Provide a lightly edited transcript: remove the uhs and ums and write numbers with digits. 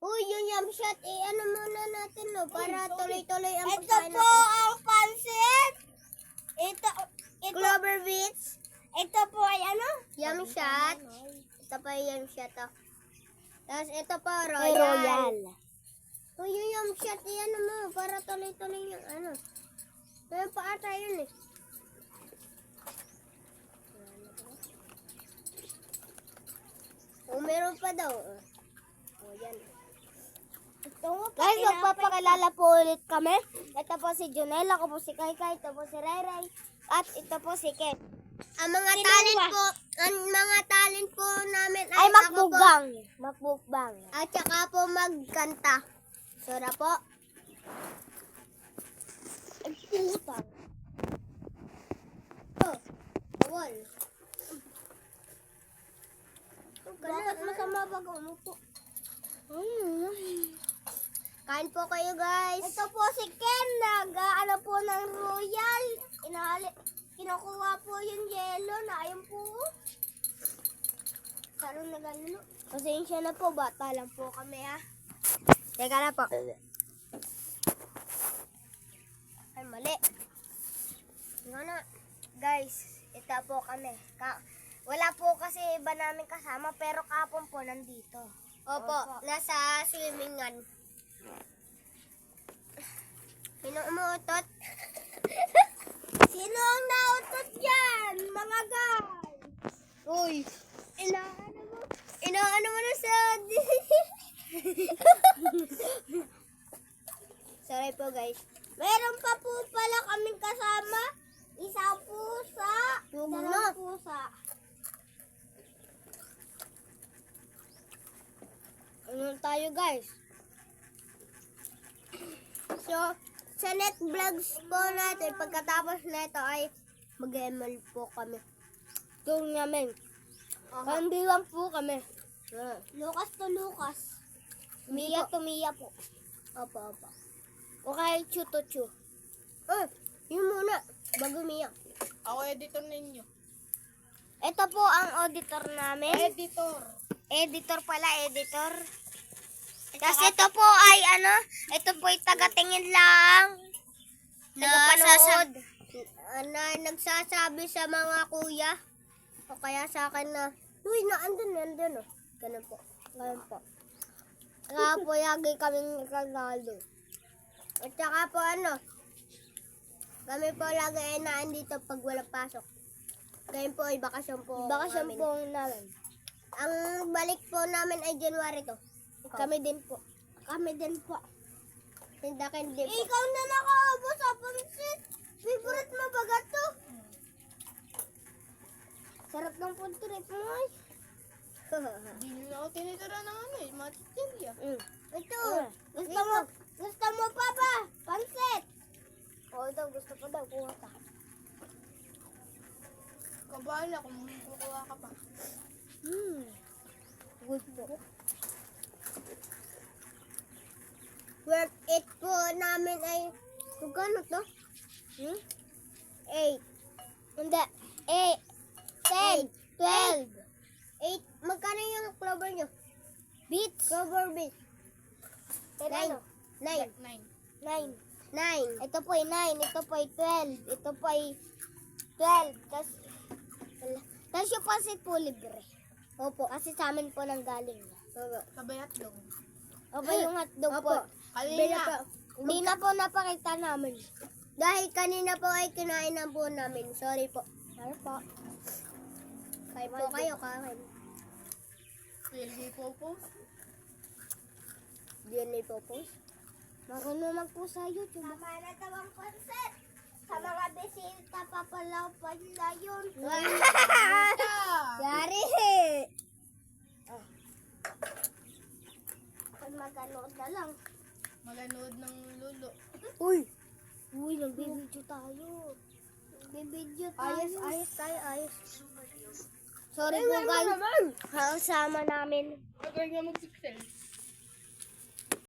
Uy, yung yum shot, ano muna natin, no? Para tuloy-tuloy ang Ito pagkain po natin. ang pansit. Ito, Clover beets, ito po ay ano? yum shot. Ito pa yung yum shot, oh. Tapos ito pa, Ay, royal. royal. Uy, yung yum shot, ano mo, para tuloy-tuloy yung ano. Meron pa ata yun, eh. Oh, meron pa daw. Oh, yan. Guys, magpapakilala po ulit kami. Ito po si Junel, ako po si Kaikai, ito po si Rayray, at ito po si Ken. Ang mga talent po namin Ay, ako po, makbugang. Makbugang. at saka po magkanta. Sura po. Ay, puta. Oh, bawal. Bakit masama pag umupo? Kain po kayo, guys. Ito po si Ken, nag-ano po ng royal. Kinukuha po yung yelo na ayun po. Sarong nagano. Pasensya na po, bata lang po kami ha. Teka na po. Ay, mali. Ano, guys, ito po kami. Wala po kasi iba namin kasama, pero kapon po nandito. Opo, nasa swimmingan. Sino umuutot? Sino ang nautot dyan, mga guys? Uy, inaano mo na sa... Sorry po, guys. Meron pa po pala kaming kasama. Isang pusa. Huwag Dalawang na. pusa. Ano tayo, guys? So, sa next vlogs po natin, pagkatapos na ito ay mag-ML po kami. Tour namin. Kandiwan po kami. Lucas to Lucas. Mia to Mia po. Opo, opo. O kay Chu to Chu. Yun muna. Bago Mia. Ako editor ninyo. Ito po ang auditor namin. Editor. Editor pala, editor. Kasi ito po ay ito po ay tagatingin lang. Tagapanood. Nagsasabi sa mga kuya o kaya sa akin na, uy, andun, oh. Ganun po. Kaya po lagi kaming nagkagalo. At saka po kami po lagi ay naandito pag walang pasok. Ngayon po ay bakasyon po. Bakasyon namin. po namin. Ang balik po namin ay January to. Kami din po. Tindakin din po. Ikaw na nakaubo sa pansit. Favorite mo ba gato? Sarap ng food trip mo ay. Hindi nyo ako tinitira ng matitilya. Ito. Gusto mo pa ba? Pansit. Oo daw, gusto ko daw. Kuha ka. Kabala kung kukuha ka pa. Good po. Worth it po namin ay, kano to? 8. Hindi. 8, 10, 12. 8. Magkano yung clover nyo? Beats. Clover beet. 9. 9. 9. 9. Ito po ay 9. Ito po ay 12. Ito po ay 12. Tapos yung pansit po libre. Opo. Kasi sa amin po nang galing. Kabayat dong. Opo yung hotdog po. Opo. Kanina. Hindi na po napakita namin. Dahil kanina po ay kinain ng buo namin. Sorry po. Ano po? Kain po kayo, kain. Pilgi po po. Diyan na ipopost. Marunong po sa YouTube. Tama na daw ang pansit. Sa mga bisita pa pala pala yun. Yari! Maganood na lang. Maganood ng lulo. Uy! Uy, nagbibidyo tayo. Nagbibidyo tayo. Ayos tayo, ayos. Sorry po guys. Kasama namin. Huwag nga mag-pixel.